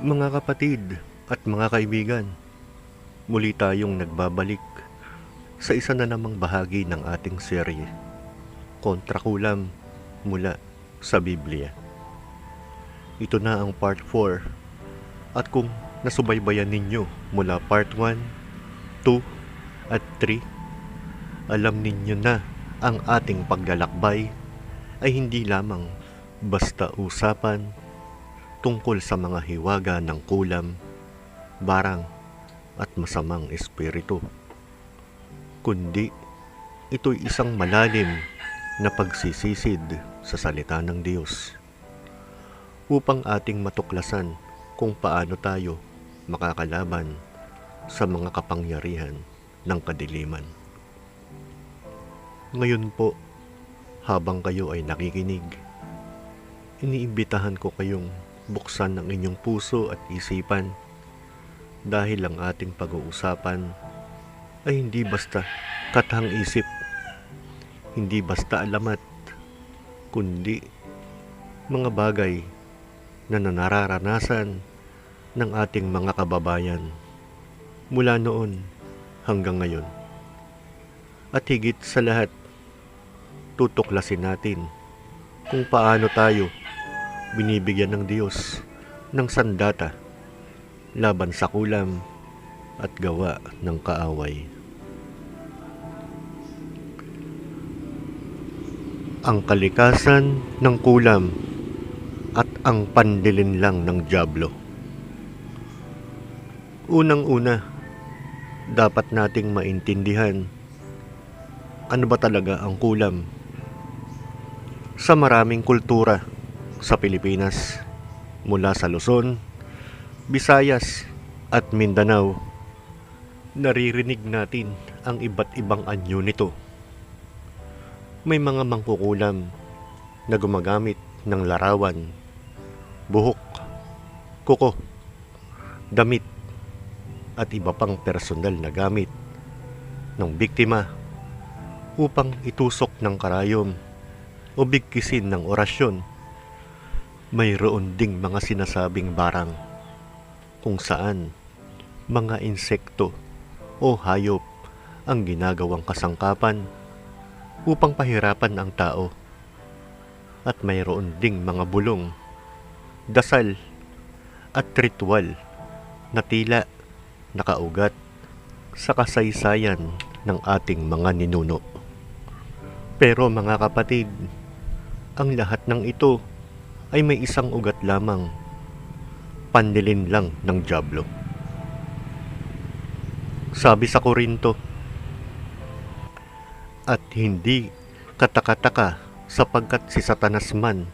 Mga kapatid at mga kaibigan, muli tayong nagbabalik sa isa na namang bahagi ng ating serye, Kontra Kulam mula sa Biblia. Ito na ang part 4 at kung nasubaybayan ninyo mula part 1, 2 at 3, alam ninyo na ang ating paglalakbay ay hindi lamang basta usapan tungkol sa mga hiwaga ng kulam, barang at masamang espiritu, kundi ito'y isang malalim na pagsisisid sa salita ng Diyos upang ating matuklasan kung paano tayo makakalaban sa mga kapangyarihan ng kadiliman. Ngayon po, habang kayo ay nakikinig, iniimbitahan ko kayong buksan ang inyong puso at isipan dahil ang ating pag-uusapan ay hindi basta katang isip, hindi basta alamat, kundi mga bagay na nararanasan ng ating mga kababayan mula noon hanggang ngayon. At higit sa lahat, tutuklasin natin kung paano tayo binibigyan ng Diyos ng sandata laban sa kulam at gawa ng kaaway. Ang kalikasan ng kulam at ang pandilinlang ng dyablo. Unang-una, dapat nating maintindihan ano ba talaga ang kulam. Sa maraming kultura sa Pilipinas, mula sa Luzon, Visayas at Mindanao, naririnig natin ang iba't ibang anyo nito. May mga mangkukulam na gumagamit ng larawan, buhok, kuko, damit at iba pang personal na gamit ng biktima upang itusok ng karayom o bigkisin ng orasyon. Mayroon ding mga sinasabing barang kung saan mga insekto o hayop ang ginagawang kasangkapan upang pahirapan ang tao. At mayroon ding mga bulong, dasal at ritual na tila nakaugat sa kasaysayan ng ating mga ninuno. Pero mga kapatid, ang lahat ng ito ay may isang ugat lamang, pandilin lang ng dyablo. Sabi sa Korinto, at hindi katakataka sapagkat si Satanas man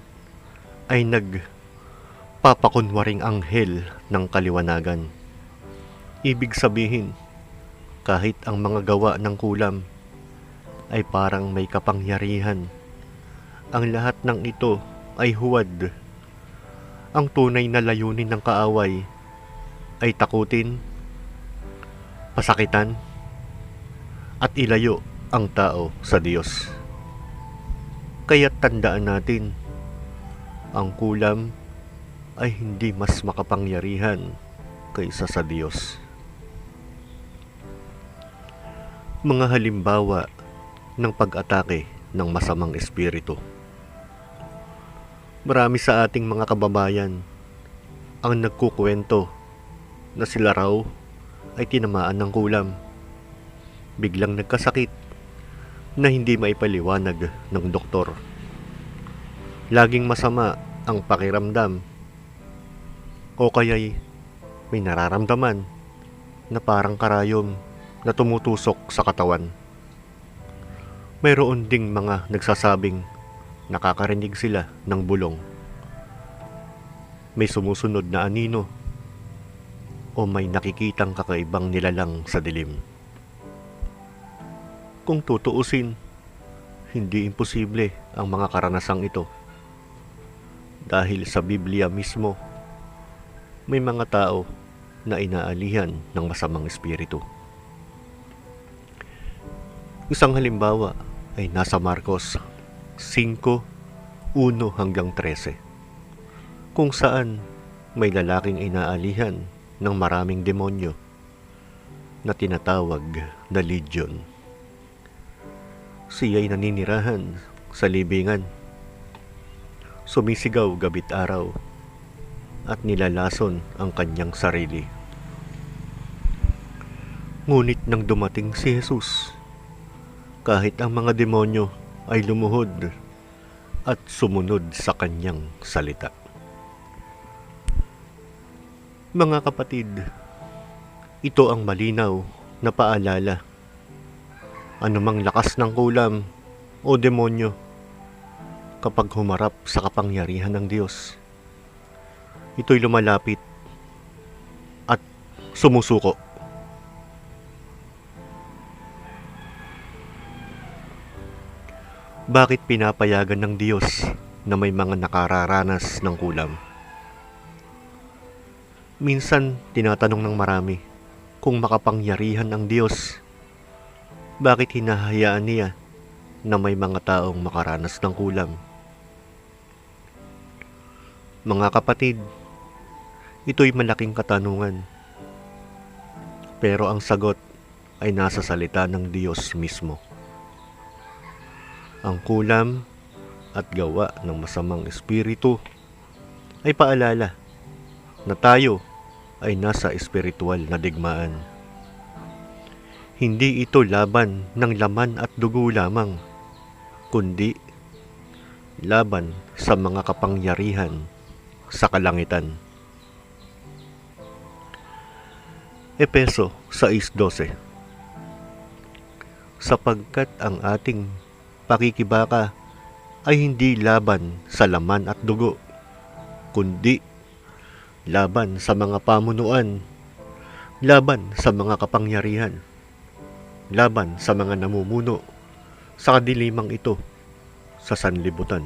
ay nagpapakunwaring anghel ng kaliwanagan. Ibig sabihin, kahit ang mga gawa ng kulam ay parang may kapangyarihan, ang lahat ng ito ay huwad. Ang tunay na layunin ng kaaway ay takutin, pasakitan, at ilayo ang tao sa Diyos. Kaya tandaan natin, ang kulam ay hindi mas makapangyarihan kaysa sa Diyos. Mga halimbawa ng pag-atake ng masamang espiritu. Marami sa ating mga kababayan ang nagkukwento na sila raw ay tinamaan ng kulam. Biglang nagkasakit na hindi maipaliwanag ng doktor. Laging masama ang pakiramdam o kaya'y may nararamdaman na parang karayom na tumutusok sa katawan. Mayroon ding mga nagsasabing nakakarinig sila ng bulong, may sumusunod na anino, o may nakikitang kakaibang nilalang sa dilim. Kung tutuusin, hindi imposible ang mga karanasang ito. Dahil sa Biblia mismo, may mga tao na inaalihan ng masamang espiritu. Isang halimbawa ay nasa Marcos 5:1 hanggang 13, kung saan May lalaking inaalihan ng maraming demonyo na tinatawag na Legion. Siya'y naninirahan sa libingan, sumisigaw gabit araw at nilalason ang kanyang sarili. Ngunit nang dumating si Jesus, kahit ang mga demonyo ay lumuhod at sumunod sa kanyang salita. Mga kapatid, ito ang malinaw na paalala. Anumang lakas ng kulam o demonyo, kapag humarap sa kapangyarihan ng Diyos, ito'y lumalapit at sumusuko. Bakit pinapayagan ng Diyos na may mga nakararanas ng kulam? Minsan tinatanong ng marami, kung makapangyarihan ang Diyos, bakit hinahayaan niya na may mga taong makaranas ng kulam? Mga kapatid, ito'y malaking katanungan. Pero ang sagot ay nasa salita ng Diyos mismo. Ang kulam at gawa ng masamang espiritu ay paalala na tayo ay nasa espiritual na digmaan. Hindi ito laban ng laman at dugo lamang, kundi laban sa mga kapangyarihan sa kalangitan. Efeso 6:12. Sapagkat ang ating pakikibaka ay hindi laban sa laman at dugo, kundi laban sa mga pamunuan, laban sa mga kapangyarihan, laban sa mga namumuno sa kadilimang ito sa sanlibutan,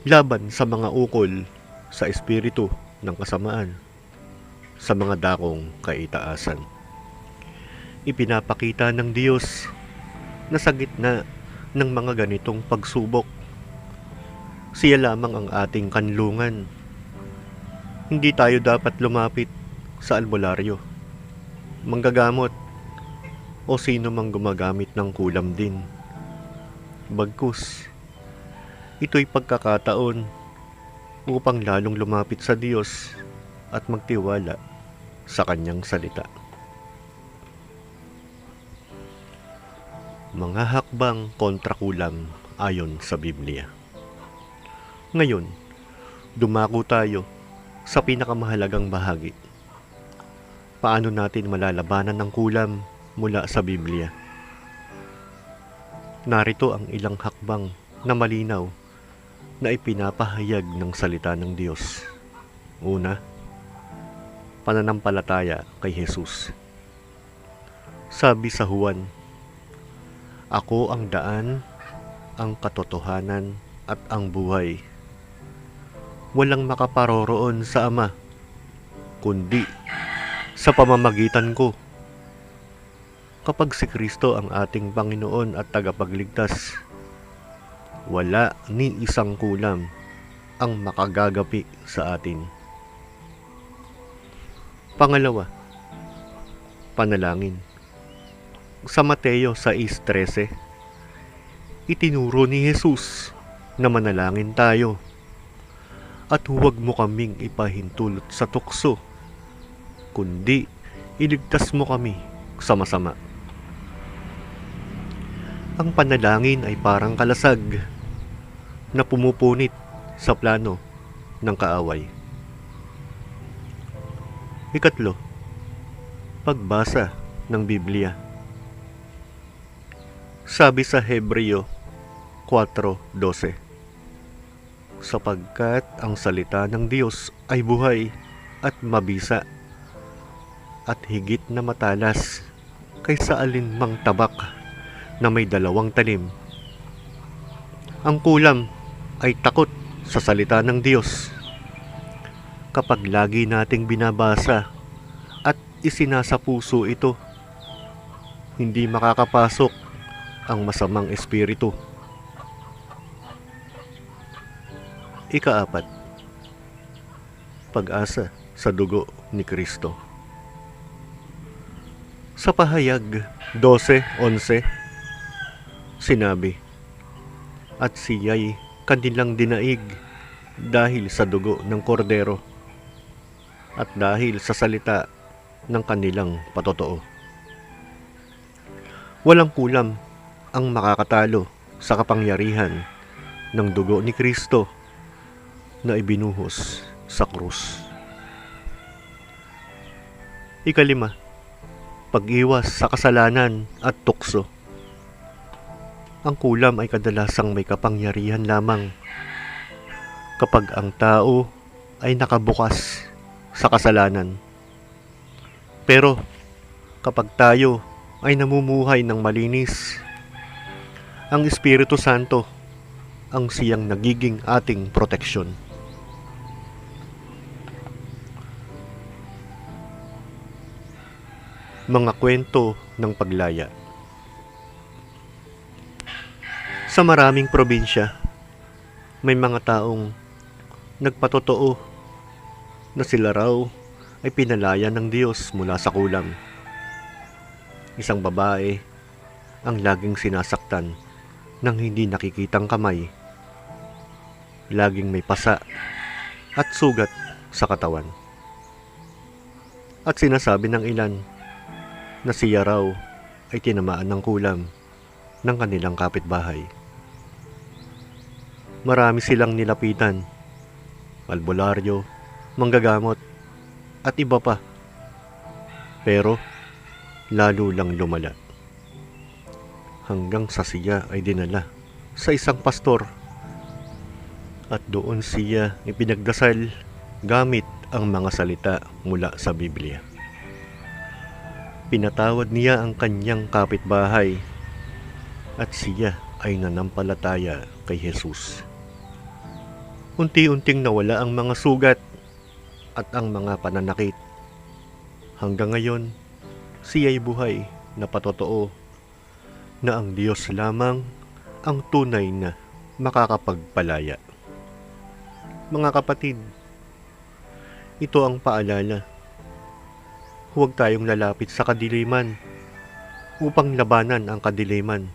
laban sa mga ukol sa espiritu ng kasamaan, sa mga dakong kaitaasan. Ipinapakita ng Diyos na sa gitna ng mga ganitong pagsubok, siya lamang ang ating kanlungan. Hindi tayo dapat lumapit sa albularyo, manggagamot, o sino mang gumagamit ng kulam din. Bagkus, ito'y pagkakataon upang lalong lumapit sa Diyos at magtiwala sa kanyang salita. Mga hakbang kontra kulam ayon sa Biblia. Ngayon, dumako tayo sa pinakamahalagang bahagi. Paano natin malalabanan ng kulam mula sa Biblia? Narito ang ilang hakbang na malinaw na ipinapahayag ng salita ng Diyos. Una, pananampalataya kay Jesus. Sabi sa Juan, "Ako ang daan, ang katotohanan at ang buhay. Walang makaparoroon sa Ama, kundi sa pamamagitan ko." Kapag si Kristo ang ating Panginoon at tagapagligtas, wala ni isang kulam ang makagagapi sa atin. Pangalawa, panalangin. Sa Mateo 6:13, itinuro ni Jesus na manalangin tayo at huwag mo kaming ipahintulot sa tukso, kundi iligtas mo kami sa masama. Ang panalangin ay parang kalasag na pumupunit sa plano ng kaaway. Ikatlo, pagbasa ng Biblia. Sabi sa Hebreo 4:12, sapagkat ang salita ng Diyos ay buhay at mabisa at higit na matalas kaysa alinmang tabak na may dalawang talim. Ang kulam ay takot sa salita ng Diyos. Kapag lagi nating binabasa at isinasapuso ito, hindi makakapasok ang masamang espiritu. Ikaapat, pag-asa sa dugo ni Kristo. Sa pahayag 12:11, sinabi, "At siya'y kanilang dinaig dahil sa dugo ng kordero at dahil sa salita ng kanilang patotoo." Walang kulam ang makakatalo sa kapangyarihan ng dugo ni Kristo na ibinuhos sa krus. Ikalima, pag-iwas sa kasalanan at tukso. Ang kulam ay kadalasang may kapangyarihan lamang kapag ang tao ay nakabukas sa kasalanan. Pero kapag tayo ay namumuhay ng malinis, ang Espiritu Santo ang siyang nagiging ating proteksyon. Mga kwento ng paglaya. Sa maraming probinsya, may mga taong nagpatotoo na sila raw ay pinalaya ng Diyos mula sa kulam. Isang babae ang laging sinasaktan ng hindi nakikitang kamay, laging may pasa at sugat sa katawan. At sinasabi ng ilan na siya raw ay tinamaan ng kulam ng kanilang kapitbahay. Marami silang nilapitan, albularyo, manggagamot, at iba pa. Pero lalo lang lumala. Hanggang sa siya ay dinala sa isang pastor at doon siya ipinagdasal gamit ang mga salita mula sa Biblia. Pinatawad niya ang kanyang kapitbahay at siya ay nanampalataya kay Jesus. Unti-unting nawala ang mga sugat at ang mga pananakit. Hanggang ngayon, siya'y buhay na patotoo na ang Diyos lamang ang tunay na makakapagpalaya. Mga kapatid, ito ang paalala. Huwag tayong lalapit sa kadiliman upang labanan ang kadiliman.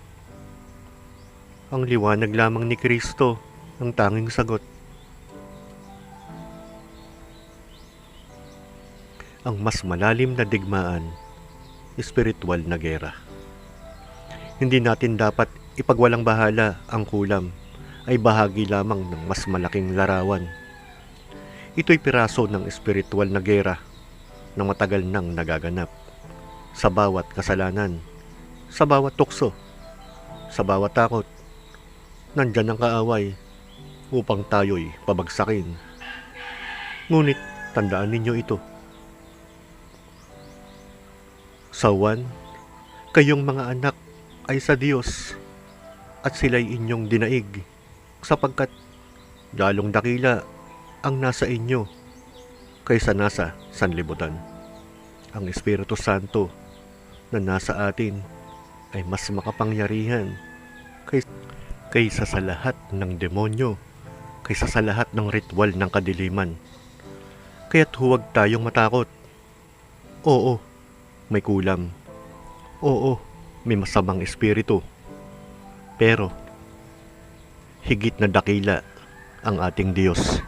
Ang liwanag lamang ni Kristo ang tanging sagot. Ang mas malalim na digmaan, espiritual na gera. Hindi natin dapat ipagwalang bahala ang kulam ay bahagi lamang ng mas malaking larawan. Ito'y piraso ng espiritual na gera na matagal nang nagaganap sa bawat kasalanan, sa bawat tukso, sa bawat takot. Nandyan ang kaaway upang tayo'y pabagsakin. Ngunit tandaan ninyo ito. Sa 1, kayong mga anak ay sa Diyos at sila'y inyong dinaig sapagkat lalong dakila ang nasa inyo kaysa nasa sanlibutan. Ang Espiritu Santo na nasa atin ay mas makapangyarihan kaysa sa lahat ng demonyo, kaysa sa lahat ng ritual ng kadiliman. Kaya't huwag tayong matakot. Oo, may kulam. Oo, may masamang espiritu. Pero higit na dakila ang ating Diyos.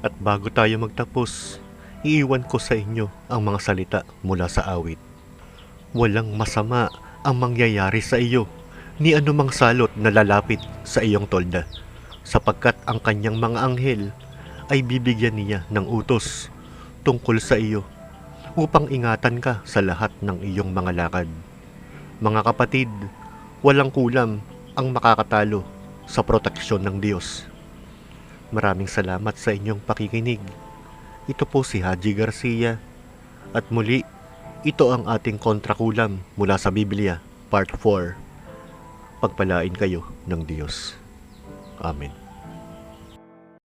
At bago tayo magtapos, iiwan ko sa inyo ang mga salita mula sa awit. Walang masama ang mangyayari sa iyo, ni anumang salot na lalapit sa iyong tolda, sapagkat ang kanyang mga anghel ay bibigyan niya ng utos tungkol sa iyo, upang ingatan ka sa lahat ng iyong mga lakad. Mga kapatid, walang kulam ang makakatalo sa proteksyon ng Diyos. Maraming salamat sa inyong pakikinig. Ito po si Haji Garcia. At muli, ito ang ating kontrakulam mula sa Biblia, Part 4. Pagpalain kayo ng Diyos. Amen.